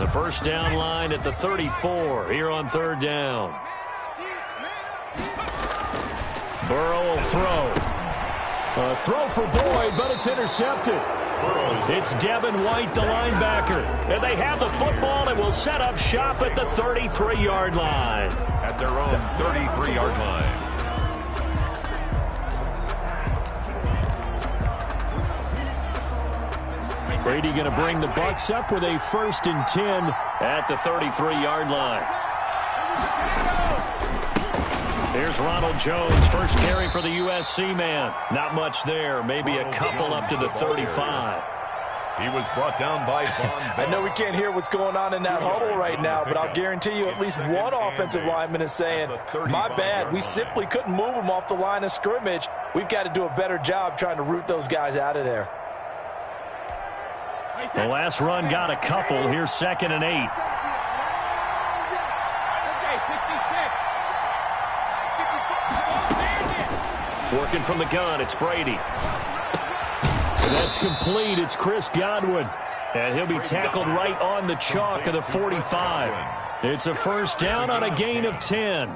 The first down line at the 34 here on third down. Burrow will throw. A throw for Boyd, but it's intercepted. It's Devin White, the linebacker. And they have the football and will set up shop at the 33-yard line. At their own 33-yard line. Brady going to bring the Bucs up with a 1st and 10 at the 33-yard line. Here's Ronald Jones, first carry for the USC man. Not much there, maybe a couple up to the 35. He was brought down by Von Bell. I know we can't hear what's going on in that huddle right now, but I'll guarantee you at least one offensive lineman is saying, my bad, we simply couldn't move him off the line of scrimmage. We've got to do a better job trying to root those guys out of there. The last run got a couple. Here's 2nd and 8. Working from the gun, it's Brady. And that's complete. It's Chris Godwin. And he'll be tackled right on the chalk of the 45. It's a first down on a gain of 10.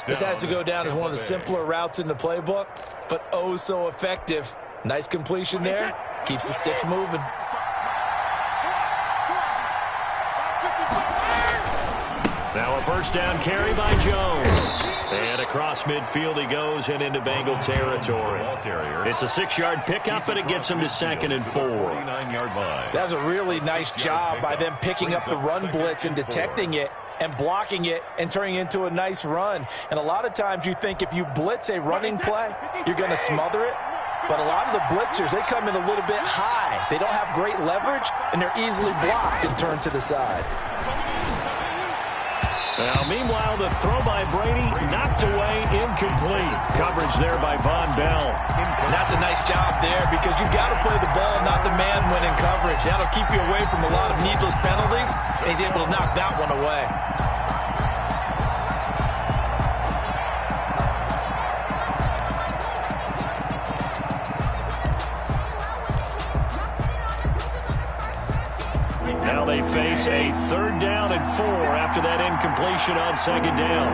This has to go down as one of the simpler routes in the playbook, but oh so effective. Nice completion there. Keeps the sticks moving. Now a first down carry by Jones. And across midfield he goes and into Bengal territory. It's a 6-yard pickup, and it gets him to 2nd and 4. That's a really nice job by them picking up the run blitz and detecting it and blocking it and turning it into a nice run. And a lot of times you think if you blitz a running play, you're going to smother it. But a lot of the blitzers, they come in a little bit high. They don't have great leverage, and they're easily blocked and turned to the side. Now, meanwhile, the throw by Brady knocked away, incomplete. Coverage there by Von Bell. And that's a nice job there because you've got to play the ball, not the man when in coverage. That'll keep you away from a lot of needless penalties, and he's able to knock that one away. Now they face a 3rd down and 4 after that incompletion on 2nd down.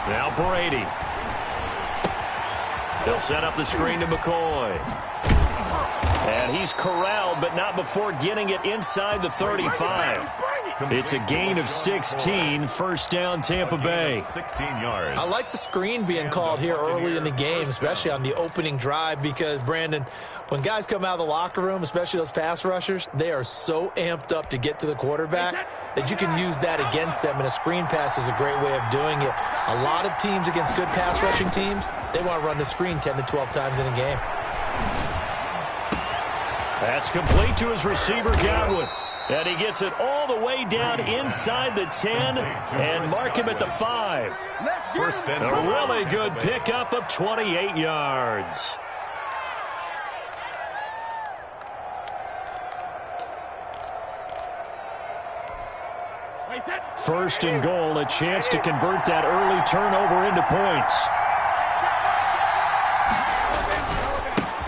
Now Brady. They'll set up the screen to McCoy. And he's corralled, but not before getting it inside the 35. It's a gain of 16, first down Tampa Bay. 16 yards. I like the screen being called here early in the game, especially on the opening drive, because, Brandon, when guys come out of the locker room, especially those pass rushers, they are so amped up to get to the quarterback that you can use that against them, and a screen pass is a great way of doing it. A lot of teams against good pass rushing teams, they want to run the screen 10 to 12 times in a game. That's complete to his receiver, Godwin. And he gets it all the way down inside the 10 and mark him at the 5. A really good pickup of 28 yards. First and goal, a chance to convert that early turnover into points.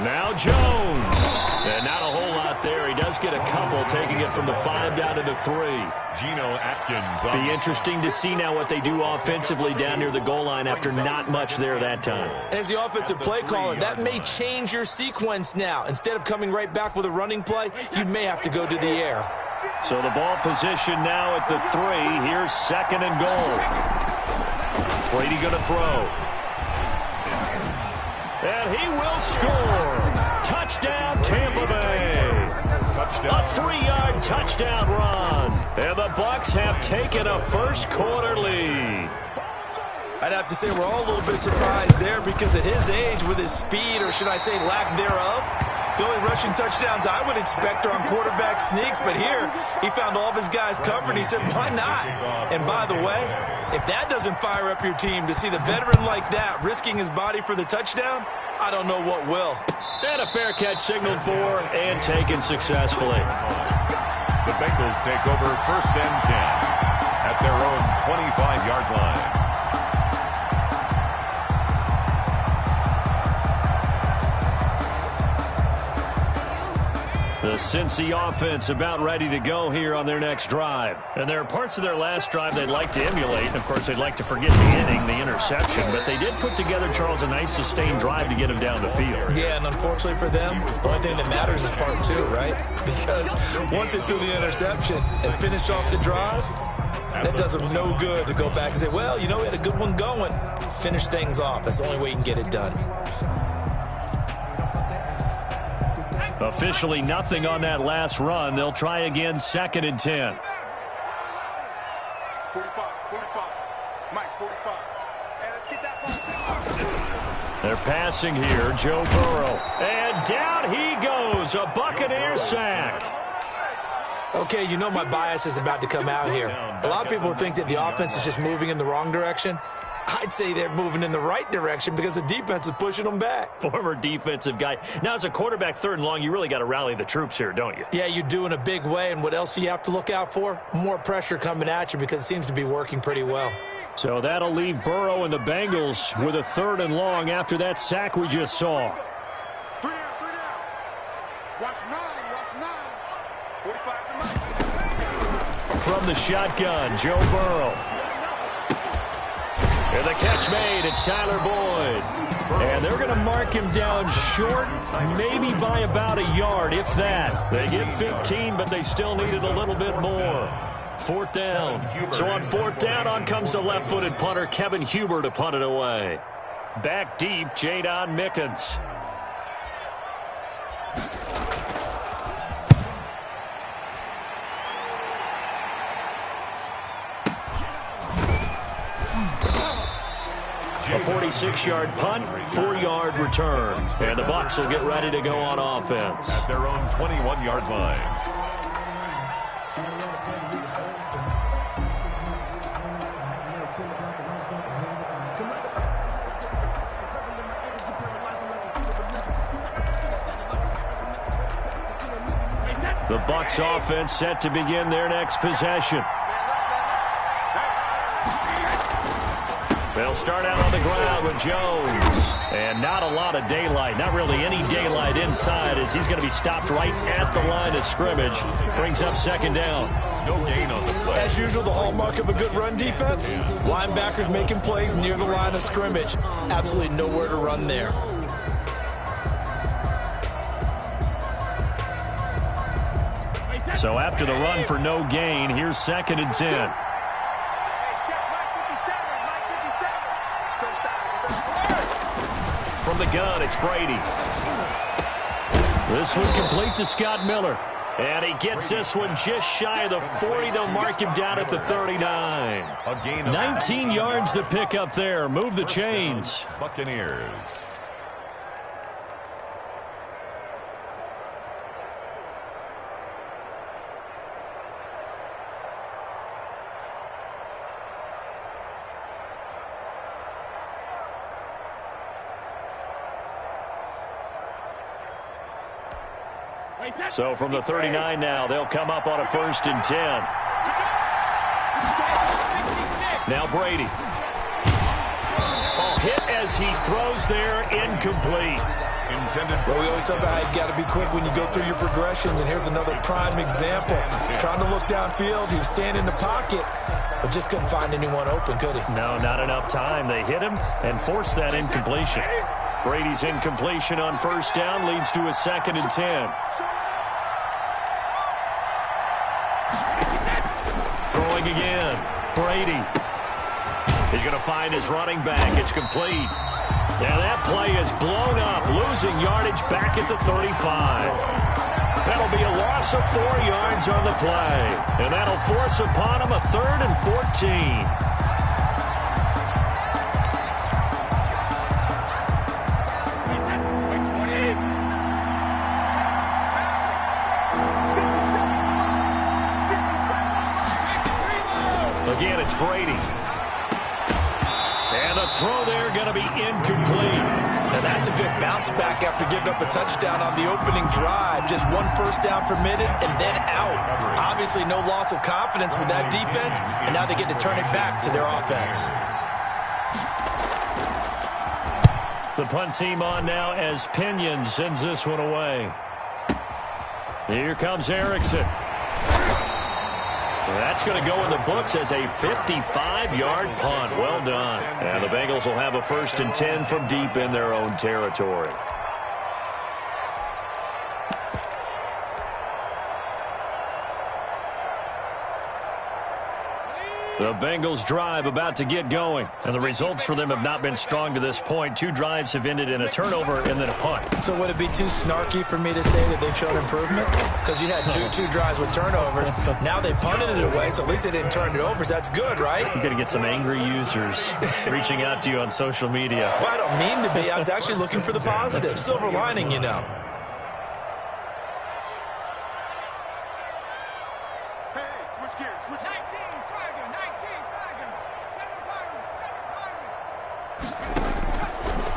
Now Jones. And not a whole lot there. He does get a couple, taking it from the 5 down to the 3. Geno Atkins. Be interesting to see now what they do offensively down near the goal line after not much there that time. As the offensive play caller, that may change your sequence now. Instead of coming right back with a running play, you may have to go to the air. So the ball position now at the 3. Here's 2nd and goal. Brady going to throw. And he will score. Touchdown, Tampa Bay. A 3-yard touchdown run. And the Bucs have taken a first-quarter lead. I'd have to say we're all a little bit surprised there because at his age, with his speed, or should I say lack thereof, the only rushing touchdowns I would expect are on quarterback sneaks. But here, he found all of his guys covered. He said, why not? And by the way, if that doesn't fire up your team to see the veteran like that risking his body for the touchdown, I don't know what will. And a fair catch signaled for and taken successfully. The Bengals take over 1st and 10 at their own 25-yard line. The Cincy offense about ready to go here on their next drive. And there are parts of their last drive they'd like to emulate. Of course, they'd like to forget the inning, the interception. But they did put together, Charles, a nice sustained drive to get him down the field. Yeah, and unfortunately for them, the only thing that matters is part two, right? Because once they threw the interception and finished off the drive, that does them no good to go back and say, well, you know, we had a good one going. Finish things off. That's the only way you can get it done. Officially nothing on that last run. They'll try again, 2nd and 10. 45. Mike, 45. Hey, let's get that ball. They're passing here, Joe Burrow. And down he goes, a Buccaneer sack. Okay, you know my bias is about to come out here. A lot of people think that the offense is just moving in the wrong direction. I'd say they're moving in the right direction because the defense is pushing them back. Former defensive guy. Now, as a quarterback, 3rd and long, you really got to rally the troops here, don't you? Yeah, you do in a big way. And what else do you have to look out for? More pressure coming at you because it seems to be working pretty well. So that'll leave Burrow and the Bengals with a 3rd and long after that sack we just saw. 3 down. Watch 9. 45 to Mike. From the shotgun, Joe Burrow. And the catch made, it's Tyler Boyd. And they're going to mark him down short, maybe by about a yard, if that. They get 15, but they still needed a little bit more. 4th down. So on 4th down, on comes the left-footed punter, Kevin Huber, to punt it away. Back deep, Jadon Mickens. A 46-yard punt, 4-yard return. And the Bucs will get ready to go on offense. At their own 21-yard line. The Bucs offense set to begin their next possession. They'll start out on the ground with Jones. And not a lot of daylight, not really any daylight inside, as he's going to be stopped right at the line of scrimmage. Brings up 2nd down. No gain on the play. As usual, the hallmark of a good run defense, linebackers making plays near the line of scrimmage. Absolutely nowhere to run there. So after the run for no gain, here's 2nd and 10. From the gun, it's Brady. This one complete to Scott Miller. And he gets this one just shy of the 40. They'll mark him down at the 39. A gain of 19 yards to pick up there. Move the chains. Buccaneers. So from the 39 now, they'll come up on a 1st and 10. Now Brady. Oh, hit as he throws there, incomplete. Well, we always talk about how you've got to be quick when you go through your progressions, and here's another prime example. Trying to look downfield, he was standing in the pocket, but just couldn't find anyone open, could he? No, not enough time. They hit him and forced that incompletion. Brady's incompletion on 1st down leads to a 2nd and 10. Throwing again. Brady. He's going to find his running back. It's complete. Now that play is blown up, losing yardage back at the 35. That'll be a loss of 4 yards on the play. And that'll force upon him a 3rd and 14. Again, it's Brady. And the throw there going to be incomplete. And that's a good bounce back after giving up a touchdown on the opening drive. Just 1 first down permitted and then out. Obviously no loss of confidence with that defense, and now they get to turn it back to their offense. The punt team on now as Pinion sends this one away. Here comes Erickson. That's going to go in the books as a 55-yard punt. Well done. And the Bengals will have a 1st and 10 from deep in their own territory. The Bengals drive about to get going, and the results for them have not been strong to this point. 2 drives have ended in a turnover and then a punt. So would it be too snarky for me to say that they've shown improvement? Because you had two drives with turnovers. Now they punted it away, so at least they didn't turn it over. So that's good, right? You're going to get some angry users reaching out to you on social media. Well, I don't mean to be. I was actually looking for the positive. Silver lining, you know.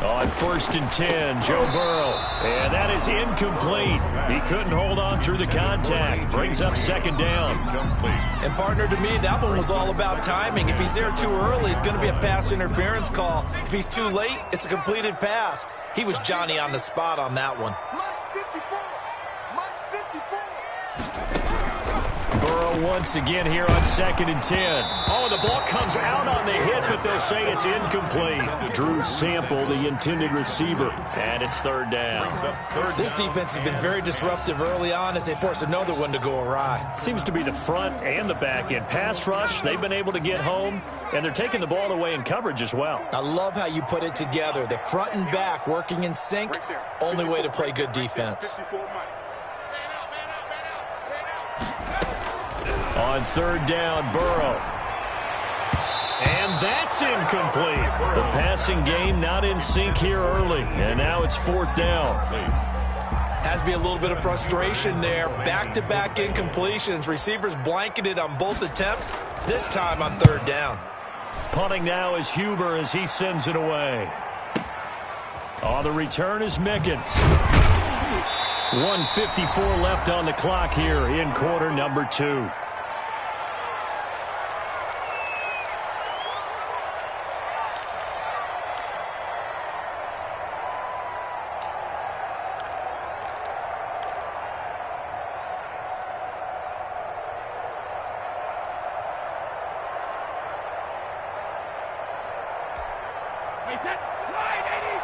On 1st and 10, Joe Burrow. And that is incomplete. He couldn't hold on through the contact. Brings up 2nd down. And partner, to me, that one was all about timing. If he's there too early, it's going to be a pass interference call. If he's too late, it's a completed pass. He was Johnny on the spot on that one. Burrow once again here on 2nd and 10. Oh, the ball comes out on the hit, but they'll say it's incomplete. Drew Sample, the intended receiver, and it's 3rd down. This defense has been very disruptive early on as they force another one to go awry. Seems to be the front and the back end. Pass rush, they've been able to get home, and they're taking the ball away in coverage as well. I love how you put it together. The front and back working in sync, only way to play good defense. On 3rd down, Burrow. And that's incomplete. The passing game not in sync here early. And now it's 4th down. Has to be a little bit of frustration there. Back-to-back incompletions. Receivers blanketed on both attempts, this time on 3rd down. Punting now is Huber as he sends it away. Oh, the return is Mickens. 1:54 left on the clock here in quarter number 2.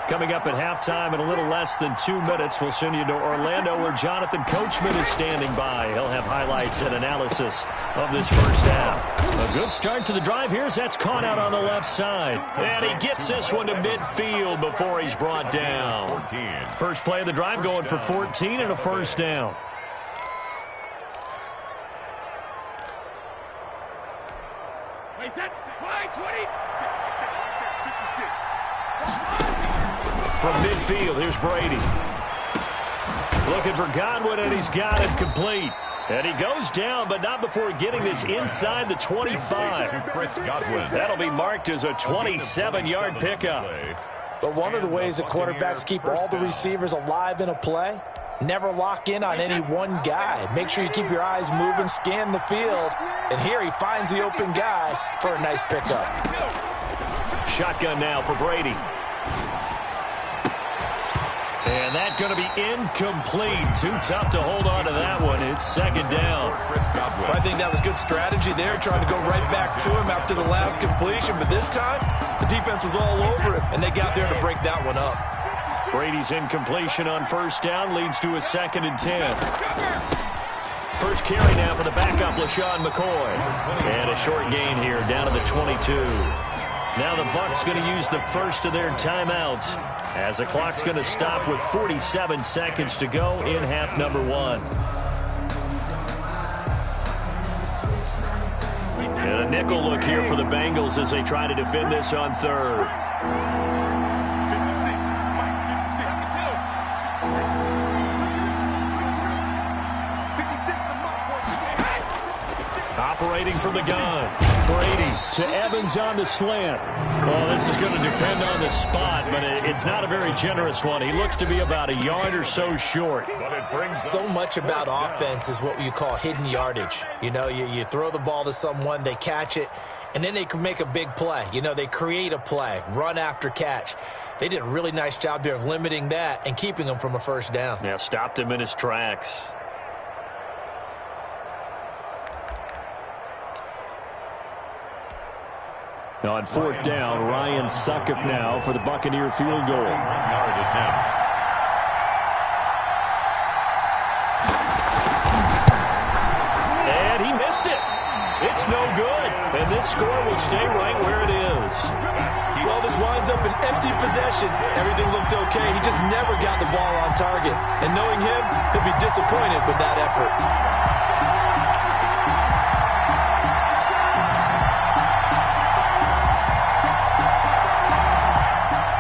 Coming up at halftime in a little less than 2 minutes, we'll send you to Orlando where Jonathan Coachman is standing by. He'll have highlights and analysis of this first half. A good start to the drive. Here's that's caught out on the left side. And he gets this one to midfield before he's brought down. First play of the drive going for 14 and a 1st down. From midfield, here's Brady. Looking for Godwin, and he's got it complete. And he goes down, but not before getting this inside the 25. That'll be marked as a 27-yard pickup. But one of the ways that quarterbacks keep all the receivers alive in a play, never lock in on any one guy. Make sure you keep your eyes moving, scan the field. And here he finds the open guy for a nice pickup. Shotgun now for Brady. And that's going to be incomplete. Too tough to hold on to that one. It's 2nd down. Well, I think that was good strategy there, trying to go right back to him after the last completion. But this time, the defense was all over him, and they got there to break that one up. Brady's incompletion on 1st down leads to a 2nd and 10. First carry now for the backup, LaShawn McCoy. And a short gain here down to the 22. Now the Bucs going to use the first of their timeouts as the clock's going to stop with 47 seconds to go in half number 1. And a nickel look here for the Bengals as they try to defend this on 3rd. Operating from the gun. Brady to Evans on the slant. Well, this is going to depend on the spot, but it's not a very generous one. He looks to be about a yard or so short. So much about offense is what you call hidden yardage. You know, you throw the ball to someone, they catch it, and then they can make a big play. You know, they create a play, run after catch. They did a really nice job there of limiting that and keeping him from a 1st down. Yeah, stopped him in his tracks. Now on fourth down, Ryan Succop now for the Buccaneer field goal. 1-yard attempt. And he missed it. It's no good. And this score will stay right where it is. Well, this winds up an empty possession. Everything looked okay. He just never got the ball on target. And knowing him, he'll be disappointed with that effort.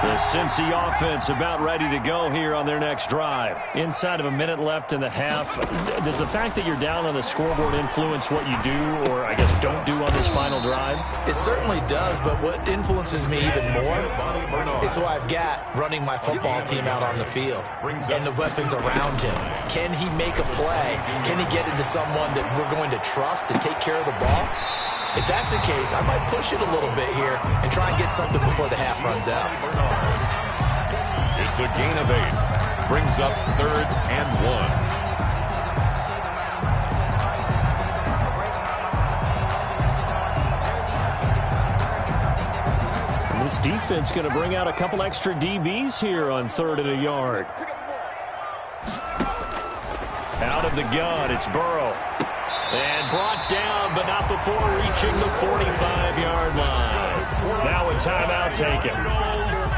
The Cincy offense about ready to go here on their next drive. Inside of a minute left in the half, does the fact that you're down on the scoreboard influence what you do or, I guess, don't do on this final drive? It certainly does, but what influences me even more is who I've got running my football team out on the field and the weapons around him. Can he make a play? Can he get into someone that we're going to trust to take care of the ball? If that's the case, I might push it a little bit here and try and get something before the half runs out. It's a gain of 8. Brings up 3rd and 1. And this defense going to bring out a couple extra DBs here on 3rd and a yard. Out of the gun, it's Burrow. And brought down, but not before reaching the 45-yard line. Now a timeout taken.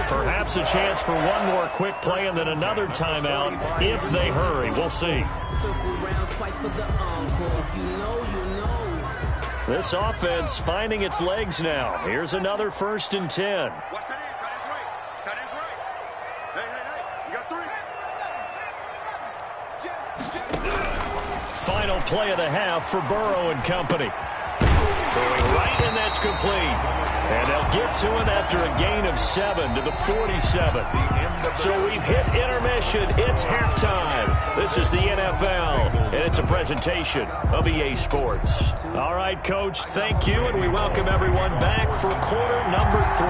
Perhaps a chance for one more quick play and then another timeout if they hurry. We'll see. This offense finding its legs now. Here's another 1st and 10. Watch that end. Tight end's right. Tight end's right. Hey. You got 3. Final play of the half for Burrow and company. Throwing right, and that's complete. And they'll get to it after a gain of 7 to the 47. So we've hit intermission. It's halftime. This is the NFL, and it's a presentation of EA Sports. All right, Coach, thank you, and we welcome everyone back for quarter number 3.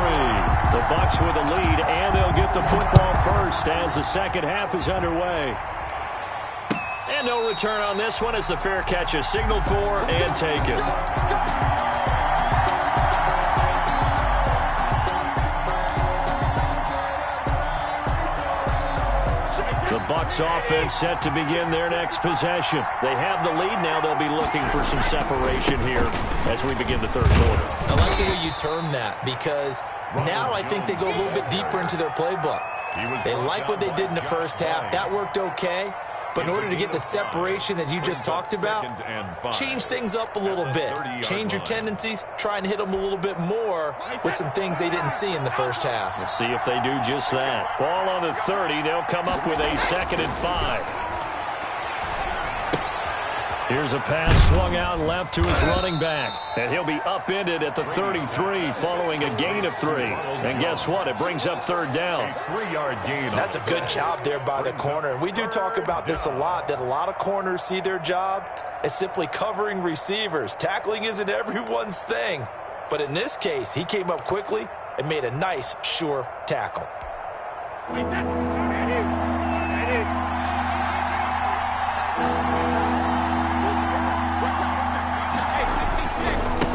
The Bucs with a lead, and they'll get the football first as the second half is underway. And no return on this one as the fair catch is signaled for and taken. The Bucs offense set to begin their next possession. They have the lead now. They'll be looking for some separation here as we begin the third quarter. I like the way you term that because now I think they go a little bit deeper into their playbook. They like what they did in the first half. That worked okay. But in order to get the separation that you just talked about, change things up a little bit. Change your tendencies, try and hit them a little bit more with some things they didn't see in the first half. We'll see if they do just that. Ball on the 30. They'll come up with a 2nd and 5. Here's a pass swung out left to his running back. And he'll be upended at the 33 following a gain of 3. And guess what? It brings up 3rd down. 3-yard gain. That's a good job there by the corner. And we do talk about this a lot, that a lot of corners see their job as simply covering receivers. Tackling isn't everyone's thing. But in this case, he came up quickly and made a nice, sure tackle.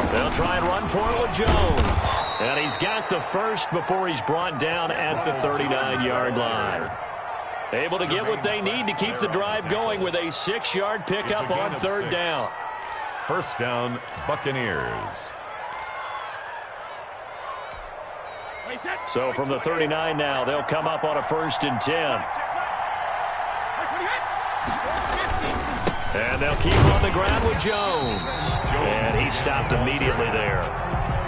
They'll try and run for it with Jones. And he's got the first before he's brought down at the 39-yard line. Able to get what they need to keep the drive going with a 6-yard pickup on 3rd down. 1st down, Buccaneers. So from the 39 now, they'll come up on a 1st and 10. And they'll keep on the ground with Jones. And he stopped immediately there.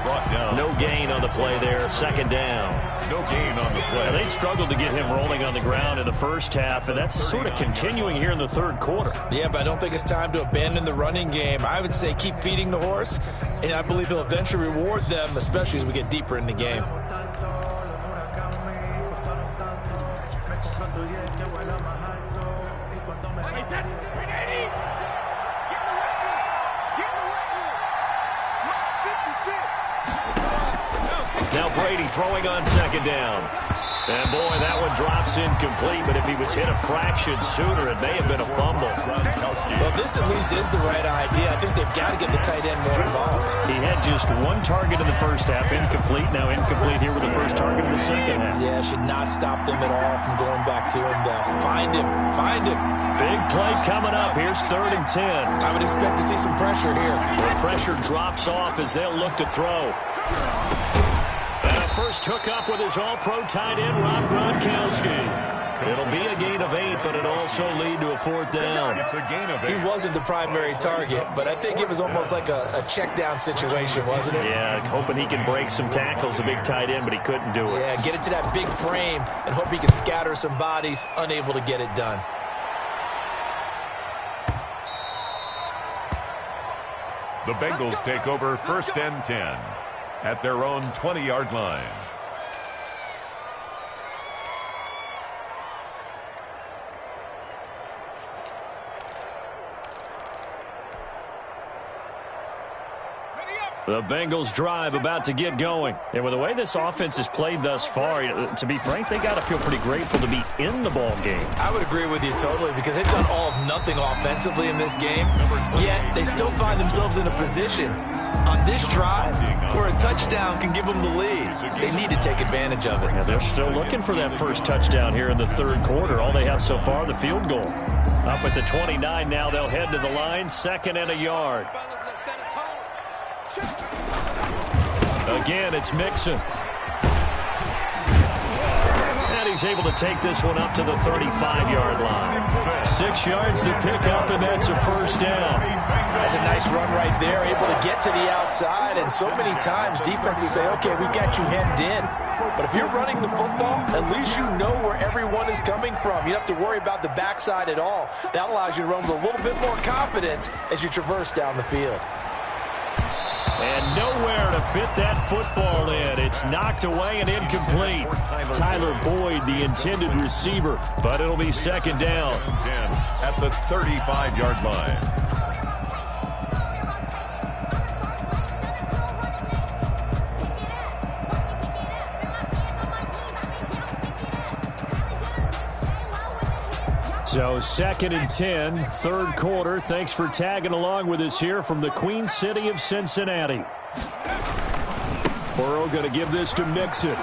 Brought down. No gain on the play there. 2nd down. No gain on the play. And they struggled to get him rolling on the ground in the first half, and that's sort of continuing here in the 3rd quarter. Yeah, but I don't think it's time to abandon the running game. I would say keep feeding the horse, and I believe he'll eventually reward them, especially as we get deeper in the game. Now Brady throwing on 2nd down. And boy, that one drops incomplete, but if he was hit a fraction sooner, it may have been a fumble. Well, this at least is the right idea. I think they've got to get the tight end more involved. He had just one target in the first half, incomplete. Now incomplete here with the first target in the second half. Yeah, should not stop them at all from going back to him. They'll find him. Find him. Big play coming up. Here's 3rd and 10. I would expect to see some pressure here. The pressure drops off as they'll look to throw. First hook up with his all-pro tight end, Rob Gronkowski. It'll be a gain of 8, but it'll also lead to a 4th down. It's a gain of 8. He wasn't the primary target, but I think it was almost like a check-down situation, wasn't it? Yeah, hoping he can break some tackles, a big tight end, but he couldn't do it. Yeah, get it to that big frame and hope he can scatter some bodies, unable to get it done. The Bengals take over 1st and 10 at their own 20-yard line. The Bengals drive about to get going. And with the way this offense has played thus far, to be frank, they got to feel pretty grateful to be in the ball game. I would agree with you totally because they've done all of nothing offensively in this game, yet they still find themselves in a position on this drive where a touchdown can give them the lead. They need to take advantage of it. Yeah, they're still looking for that first touchdown here in the 3rd quarter. All they have so far, the field goal. Up at the 29 now, they'll head to the line, 2nd and a yard. Again, it's Mixon. And he's able to take this one up to the 35-yard line. 6 yards to pick up, and that's a 1st down. That's a nice run right there, able to get to the outside. And so many times defenses say, okay, we got you hemmed in. But if you're running the football, at least you know where everyone is coming from. You don't have to worry about the backside at all. That allows you to run with a little bit more confidence as you traverse down the field. And nowhere to fit that football in. It's knocked away and incomplete. Tyler Boyd, the intended receiver, but it'll be 2nd down. 10 at the 35-yard line. So 2nd and 10, 3rd quarter. Thanks for tagging along with us here from the Queen City of Cincinnati. Burrow going to give this to Mixon.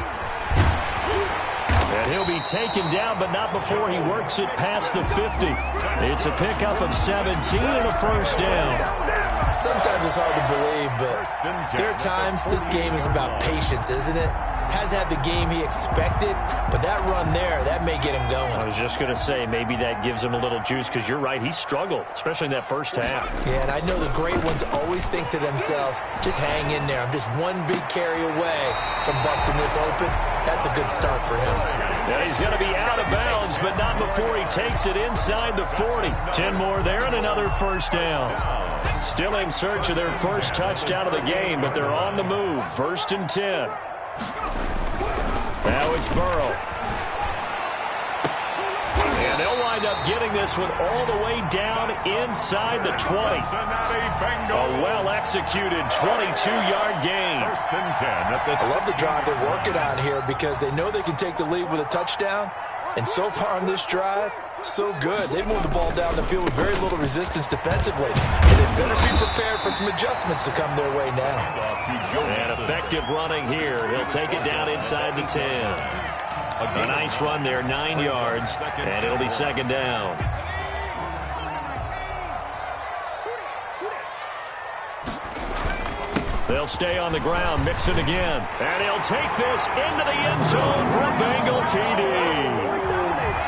And he'll be taken down, but not before he works it past the 50. It's a pickup of 17 and a 1st down. Sometimes it's hard to believe, but there are times this game is about patience, isn't it? Has had the game he expected, but that run there, that may get him going. I was just going to say, maybe that gives him a little juice, because you're right, he struggled, especially in that first half. Yeah, and I know the great ones always think to themselves, just hang in there. I'm just one big carry away from busting this open. That's a good start for him. And he's going to be out of bounds, but not before he takes it inside the 40. 10 more there and another 1st down. Still in search of their first touchdown of the game, but they're on the move. 1st and 10. Now it's Burrow. And they'll wind up getting this one all the way down inside the 20. A well-executed 22-yard gain. 1st and 10 at the I love the drive they're working on here because they know they can take the lead with a touchdown. And so far on this drive, so good. They moved the ball down the field with very little resistance defensively. And they better be prepared for some adjustments to come their way now. And effective running here. He'll take it down inside the 10. A nice run there, 9 yards, and it'll be 2nd down. They'll stay on the ground, Mixon again. And he'll take this into the end zone for a Bengal TD.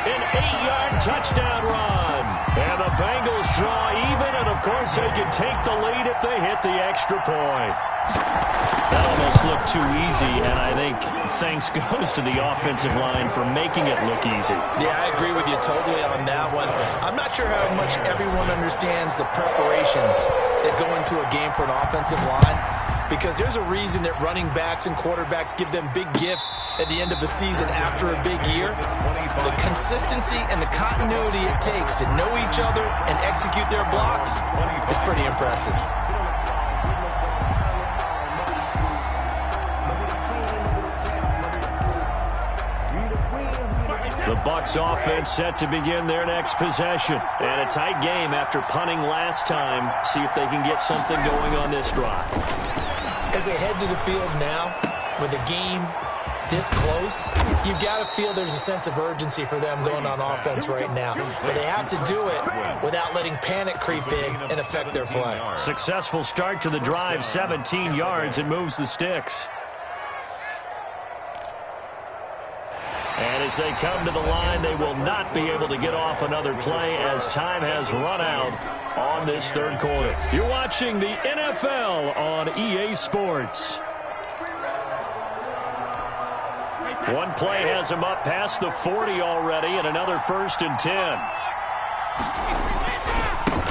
An 8-yard touchdown run. And the Bengals draw even, and of course they can take the lead if they hit the extra point. That almost looked too easy, and I think thanks goes to the offensive line for making it look easy. Yeah, I agree with you totally on that one. I'm not sure how much everyone understands the preparations that go into a game for an offensive line, because there's a reason that running backs and quarterbacks give them big gifts at the end of the season after a big year. The consistency and the continuity it takes to know each other and execute their blocks is pretty impressive. The Bucs offense set to begin their next possession. And a tight game after punting last time. See if they can get something going on this drive. As they head to the field now, with the game this close, you've got to feel there's a sense of urgency for them going on offense right now. But they have to do it without letting panic creep in and affect their play. Successful start to the drive, 17 yards, and moves the sticks. And as they come to the line, they will not be able to get off another play as time has run out on this third quarter. You're watching the NFL on EA Sports. One play has him up past the 40 already, and another 1st and 10.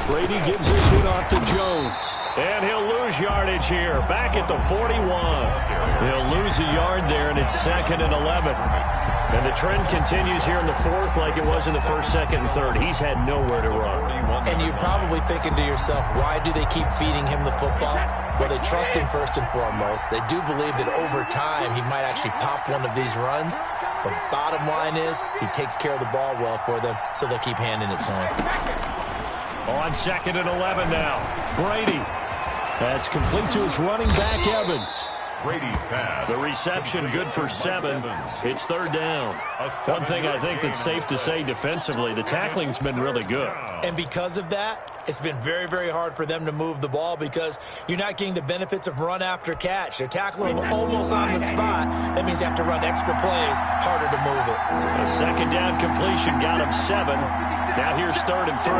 Brady gives his hit off to Jones. And he'll lose yardage here, back at the 41. He'll lose a yard there, and it's 2nd and 11. And the trend continues here in the 4th like it was in the 1st, 2nd, and 3rd. He's had nowhere to run. And you're probably thinking to yourself, why do they keep feeding him the football? Well, they trust him first and foremost. They do believe that over time he might actually pop one of these runs. But bottom line is he takes care of the ball well for them, so they'll keep handing it to him. On 2nd and 11 now. Brady. That's complete to his running back, Evans. Brady's pass. The reception good for 7. It's 3rd down. One thing I think that's safe to say defensively, the tackling's been really good. And because of that, it's been very, very hard for them to move the ball because you're not getting the benefits of run after catch. They're tackling almost on the spot. That means you have to run extra plays, harder to move it. A 2nd down completion got him 7. Now here's 3rd and 3.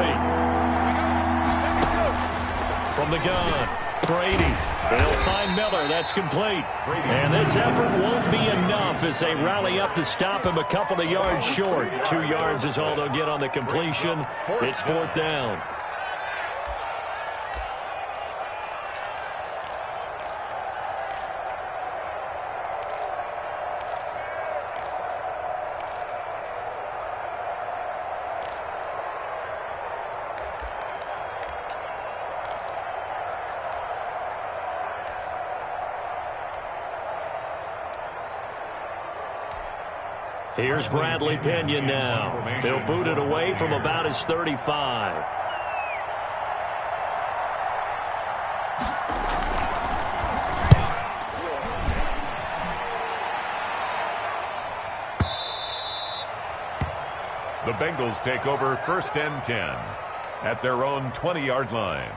From the gun, Brady. They'll find Miller. That's complete. And this effort won't be enough as they rally up to stop him a couple of yards short. 2 yards is all they'll get on the completion. It's 4th down. Here's Bradley Pinion now. He'll boot it away from about his 35. The Bengals take over 1st and 10 at their own 20-yard line.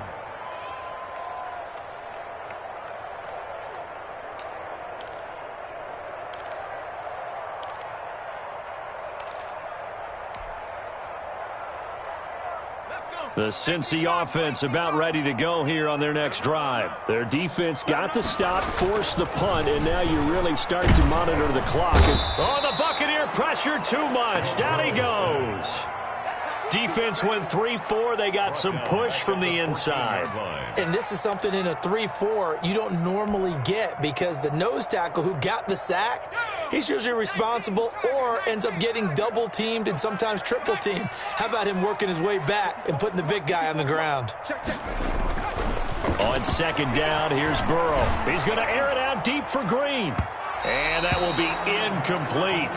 The Cincy offense about ready to go here on their next drive. Their defense got the stop, forced the punt, and now you really start to monitor the clock. The Buccaneer pressure too much. Down he goes. Defense went 3-4. They got some push from the inside. And this is something in a 3-4 you don't normally get because the nose tackle who got the sack, he's usually responsible or ends up getting double-teamed and sometimes triple-teamed. How about him working his way back and putting the big guy on the ground? On 2nd down, here's Burrow. He's going to air it out deep for Green. And that will be incomplete.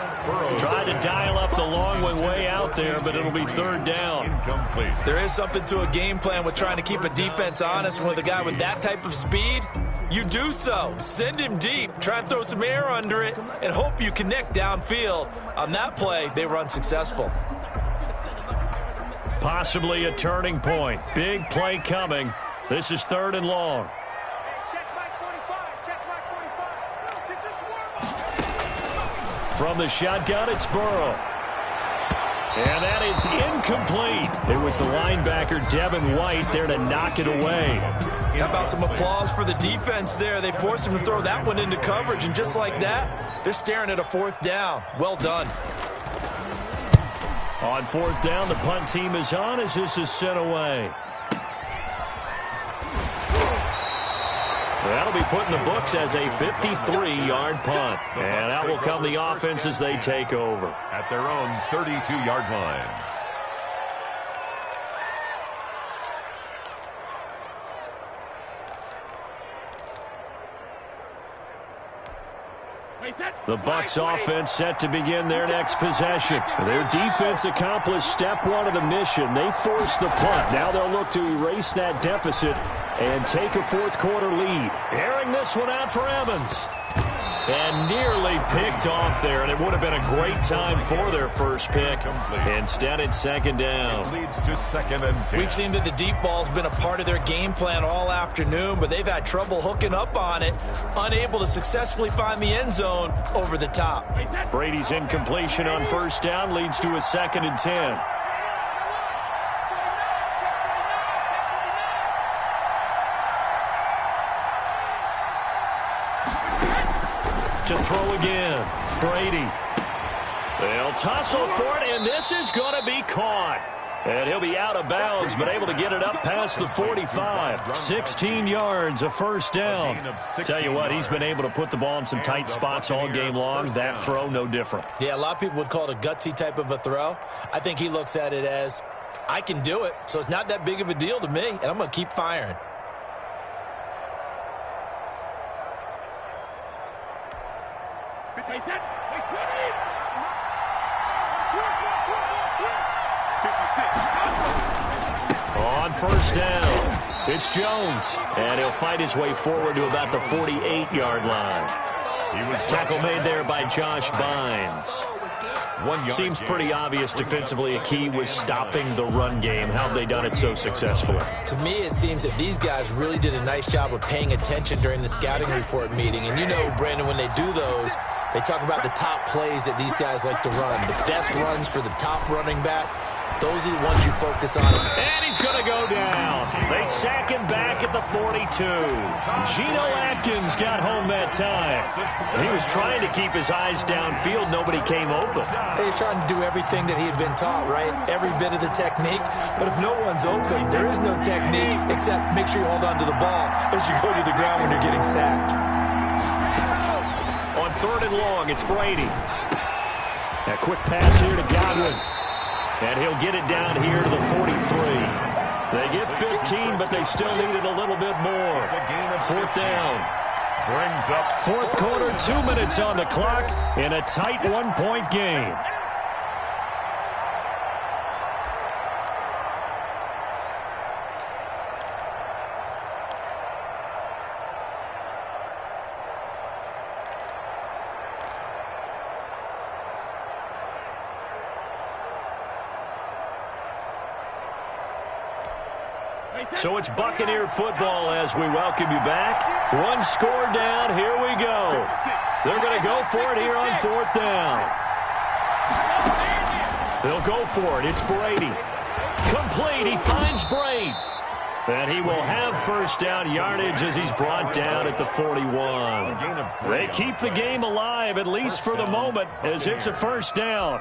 Tried to dial up the long one way out there, but it'll be 3rd down. Incomplete. There is something to a game plan with trying to keep a defense honest. With a guy with that type of speed, you do so. Send him deep. Try and throw some air under it and hope you connect downfield. On that play, they were unsuccessful. Possibly a turning point. Big play coming. This is 3rd and long. From the shotgun, it's Burrow. And that is incomplete. It was the linebacker, Devin White, there to knock it away. How about some applause for the defense there? They forced him to throw that one into coverage, and just like that, they're staring at a 4th down. Well done. On 4th down, the punt team is on as this is sent away. That'll be put in the books as a 53-yard punt. And that will come the offense as they take over. At their own 32-yard line. Wait, that. The Bucs offense set to begin their next possession. Their defense accomplished step one of the mission. They forced the punt. Now they'll look to erase that deficit and take a fourth quarter lead. Airing this one out for Evans. And nearly picked off there, and it would have been a great time for their first pick. Instead, it's second down. It leads to 2nd and 10. We've seen that the deep ball's been a part of their game plan all afternoon, but they've had trouble hooking up on it, unable to successfully find the end zone over the top. Brady's incompletion on first down leads to a 2nd and 10. To throw again, Brady. They'll tussle for it, and this is going to be caught. And he'll be out of bounds, but able to get it up past the 45. 16 yards, a first down. Tell you what, he's been able to put the ball in some tight spots all game long. That throw, no different. Yeah, a lot of people would call it a gutsy type of a throw. I think he looks at it as, I can do it, so it's not that big of a deal to me, and I'm going to keep firing. On first down, it's Jones, and he'll fight his way forward to about the 48-yard line. Tackle made there by Josh Bynes. Seems pretty obvious defensively a key was stopping the run game. How have they done it so successfully? To me, it seems that these guys really did a nice job of paying attention during the scouting report meeting. And you know, Brandon, when they do those, they talk about the top plays that these guys like to run. The best runs for the top running back, those are the ones you focus on. And he's going to go down. They sack him back at the 42. Geno Atkins got home that time. He was trying to keep his eyes downfield. Nobody came open. He's trying to do everything that he had been taught, right? Every bit of the technique. But if no one's open, there is no technique except make sure you hold on to the ball as you go to the ground when you're getting sacked. On 3rd and long, it's Brady. A quick pass here to Godwin. And he'll get it down here to the 43. They get 15, but they still need it a little bit more. 4th down. Brings up fourth quarter, 2 minutes on the clock in a tight 1-point game. So it's Buccaneer football as we welcome you back. One score down. Here we go. They're going to go for it here on 4th down. They'll go for it. It's Brady. Complete. He finds Brady. And he will have first down yardage as he's brought down at the 41. They keep the game alive, at least for the moment, as it's a first down.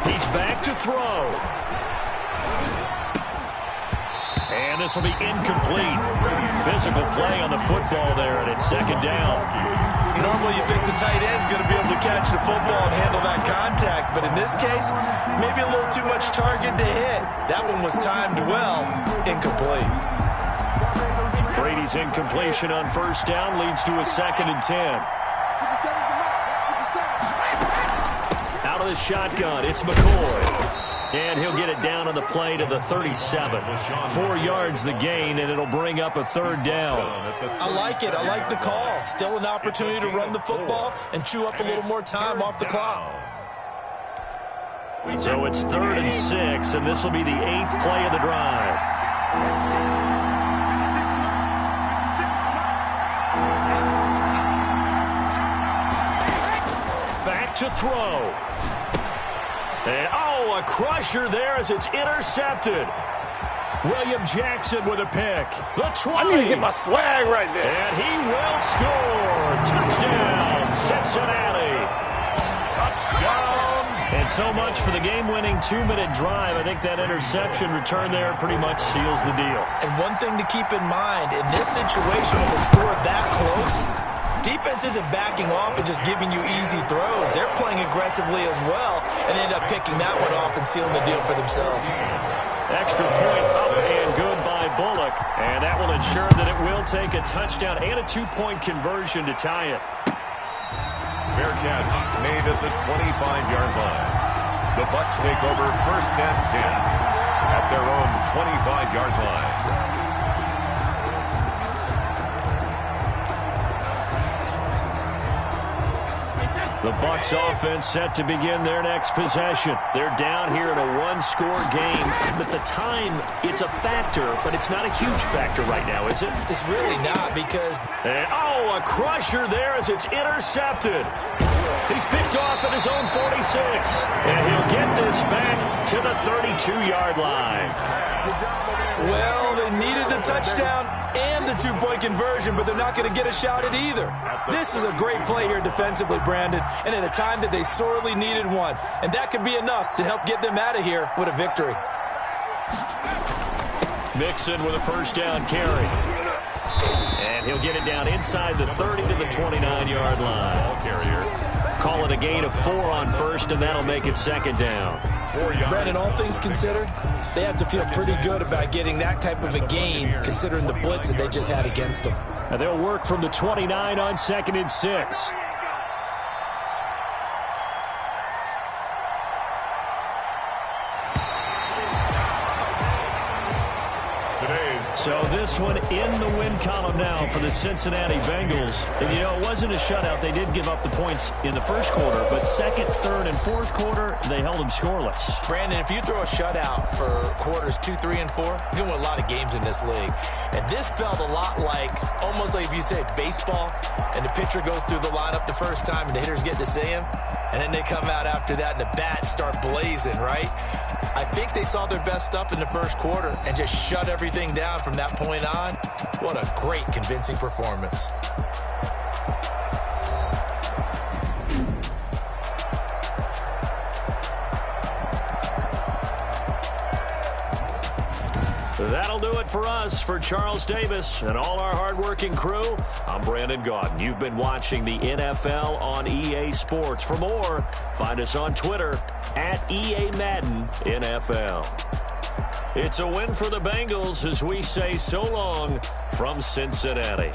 He's back to throw. And this will be incomplete. Physical play on the football there, and it's 2nd down. Normally you think the tight end's going to be able to catch the football and handle that contact, but in this case, maybe a little too much target to hit. That one was timed well. Incomplete. Brady's incompletion on first down leads to a 2nd and 10. Out of the shotgun, it's McCoy. And he'll get it down on the play to the 37. 4 yards the gain, and it'll bring up a 3rd down. I like it. I like the call. Still an opportunity to run the football and chew up a little more time off the clock. So it's 3rd and 6, and this will be the 8th play of the drive. Back to throw. And, a crusher there as it's intercepted. William Jackson with a pick. The try. I need to get my swag right there. And he will score. Touchdown, Cincinnati. Touchdown. And so much for the game-winning 2-minute drive. I think that interception return there pretty much seals the deal. And one thing to keep in mind, in this situation with the score that close, defense isn't backing off and just giving you easy throws. They're playing aggressively as well and end up picking that one off and sealing the deal for themselves. Extra point up and good by Bullock, and that will ensure that it will take a touchdown and a 2-point conversion to tie it. Fair catch made at the 25-yard line. The Bucs take over 1st and 10 at their own 25-yard line. The Bucs offense set to begin their next possession. They're down here in a one-score game. But the time, it's a factor, but it's not a huge factor right now, is it? It's really not because... And, a crusher there as it's intercepted. He's picked off at his own 46. And he'll get this back to the 32-yard line. Well, they needed the touchdown and the 2-point conversion, but they're not going to get a shot at either. This is a great play here defensively, Brandon, and at a time that they sorely needed one. And that could be enough to help get them out of here with a victory. Mixon with a 1st down carry. And he'll get it down inside the 30 to the 29-yard line. Ball carrier. Call it a gain of 4 on 1st, and that'll make it 2nd down. Brandon, all things considered, they have to feel pretty good about getting that type of a gain, considering the blitz that they just had against them. And they'll work from the 29 on 2nd and 6. So this one in the win column now for the Cincinnati Bengals. And, you know, it wasn't a shutout. They did give up the points in the 1st quarter, but 2nd, 3rd, and 4th quarter, they held them scoreless. Brandon, if you throw a shutout for quarters 2, 3, and 4, you're going to win a lot of games in this league. And this felt a lot like, almost like if you say baseball, and the pitcher goes through the lineup the first time, and the hitters get to see him, and then they come out after that, and the bats start blazing, right? I think they saw their best stuff in the 1st quarter and just shut everything down from that point on. What a great, convincing performance. That'll do it for us. For Charles Davis and all our hardworking crew, I'm Brandon Gaudin. You've been watching the NFL on EA Sports. For more, find us on Twitter at EA Madden NFL. It's a win for the Bengals as we say so long from Cincinnati.